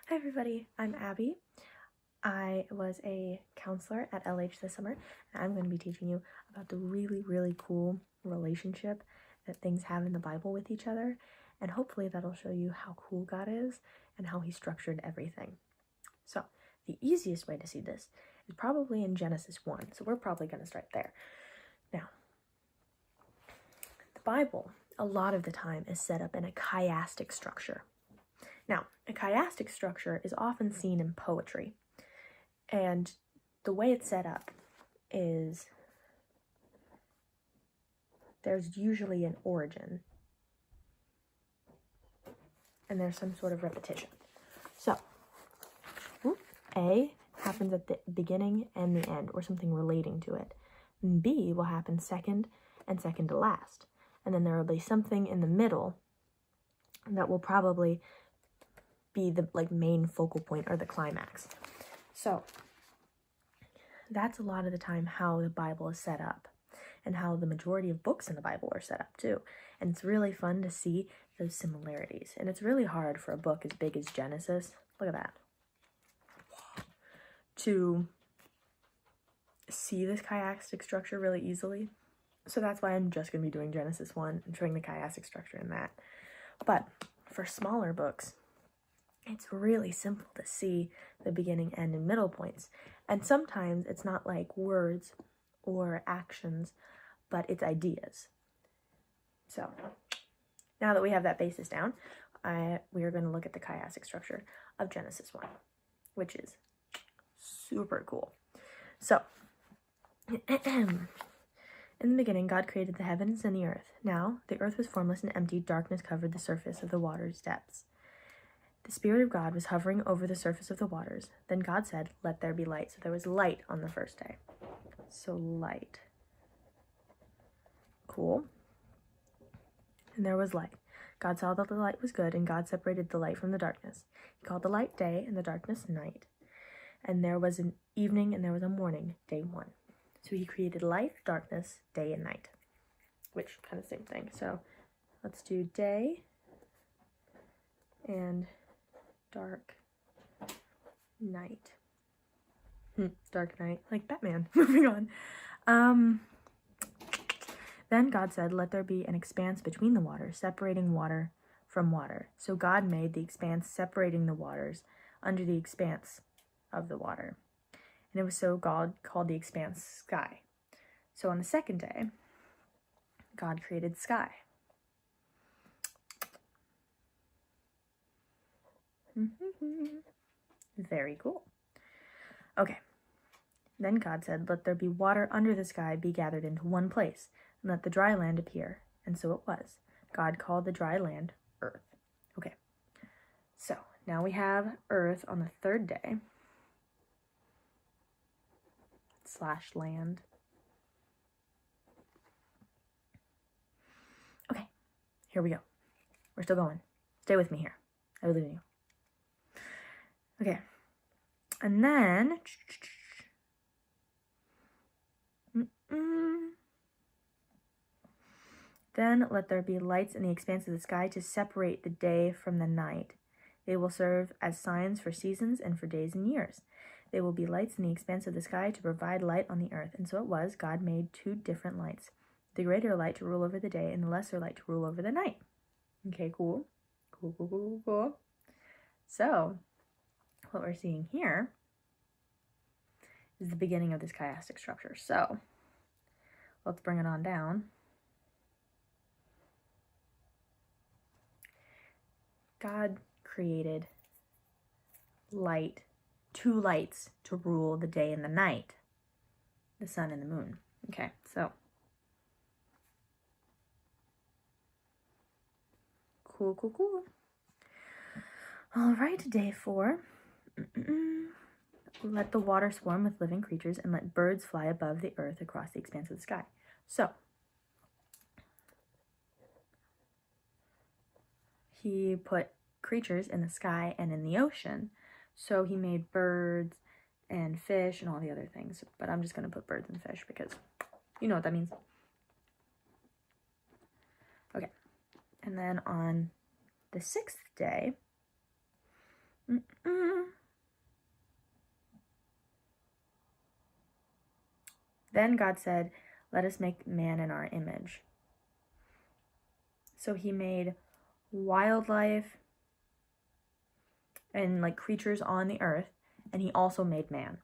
Hi everybody, I'm Abby. I was a counselor at LH this summer, and I'm going to be teaching you about the really cool relationship that things have in the Bible with each other, and hopefully that'll show you how cool God is and how he structured everything. So, the easiest way to see this is probably in Genesis 1, so we're probably going to start there. Now, the Bible, a lot of the time, is set up in a chiastic structure. Now, a chiastic structure is often seen in poetry, and the way it's set up is there's usually an origin, and there's some sort of repetition. So, A happens at the beginning and the end, or something relating to it. And B will happen second and second to last. And then there will be something in the middle that will probably be the main focal point or the climax. So that's a lot of the time how the Bible is set up, and how the majority of books in the Bible are set up too. And it's really fun to see those similarities. And it's really hard for a book as big as Genesis, look at that, to see this chiastic structure really easily. So that's why I'm just going to be doing Genesis 1 and showing the chiastic structure in that. But for smaller books, it's really simple to see the beginning, end, and middle points. And sometimes it's not like words or actions, but it's ideas. So now that we have that basis down, we are going to look at the chiastic structure of Genesis 1, which is super cool. So, in the beginning, God created the heavens and the earth. Now, the earth was formless and empty. Darkness covered the surface of the water's depths. The Spirit of God was hovering over the surface of the waters. Then God said, "Let there be light." So there was light on the first day. So light. Cool. And there was light. God saw that the light was good, and God separated the light from the darkness. He called the light day, and the darkness night. And there was an evening, and there was a morning, day 1. So he created light, darkness, day, and night, which kind of same thing. So let's do day and dark night. Dark night, like Batman. Moving on. Then God said, "Let there be an expanse between the waters, separating water from water." So God made the expanse separating the waters under the expanse of the water. And it was so God called the expanse sky. So on the second day, God created sky. Very cool. Okay. Then God said, "Let there be water under the sky be gathered into one place, and let the dry land appear." And so it was. God called the dry land earth. Okay. So now we have earth on the third day. / land. Okay. Here we go. We're still going. Stay with me here. I believe in you. Okay. And then then let there be lights in the expanse of the sky to separate the day from the night. They will serve as signs for seasons and for days and years. They will be lights in the expanse of the sky to provide light on the earth. And so it was. God made 2 different lights, the greater light to rule over the day and the lesser light to rule over the night. Okay, cool. Cool. So what we're seeing here is the beginning of this chiastic structure. So let's bring it on down. God created light, 2 lights to rule the day and the night, the sun and the moon. Okay, so cool. All right, day 4. Let the water swarm with living creatures, and let birds fly above the earth across the expanse of the sky. So he put creatures in the sky and in the ocean. So he made birds and fish and all the other things. But I'm just going to put birds and fish because you know what that means. Okay. And then on the 6th day, Then God said, let us make man in our image. So he made wildlife and like creatures on the earth, and he also made man,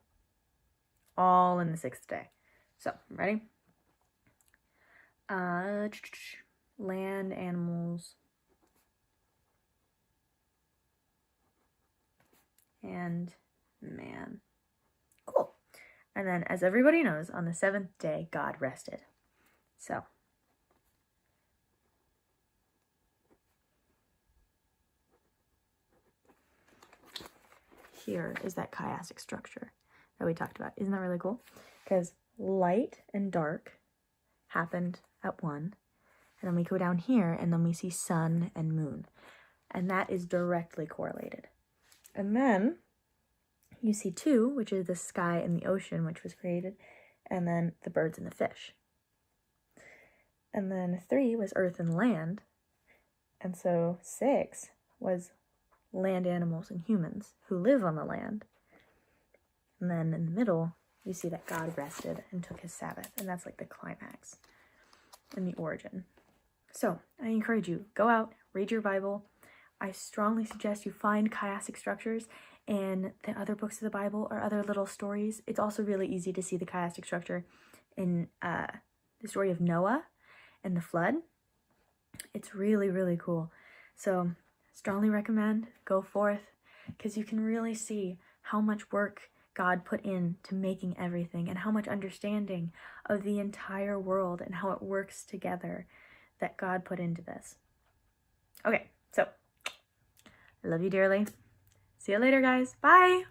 all in the sixth day. So, ready? Land, animals, and man. Cool. And then, as everybody knows, on the seventh day, God rested. So, here is that chiastic structure that we talked about. Isn't that really cool? Because light and dark happened at 1, and then we go down here, and then we see sun and moon, and that is directly correlated. And then you see 2, which is the sky and the ocean, which was created, and then the birds and the fish. And then 3 was earth and land, and so 6 was land animals and humans who live on the land. And then in the middle, you see that God rested and took his Sabbath, and that's like the climax and the origin. So I encourage you, go out, read your Bible. I strongly suggest you find chiastic structures in the other books of the Bible or other little stories. It's also really easy to see the chiastic structure in the story of Noah and the flood. It's really, really cool. So strongly recommend, go forth, because you can really see how much work God put into making everything and how much understanding of the entire world and how it works together that God put into this. Okay, so I love you dearly. See you later, guys. Bye.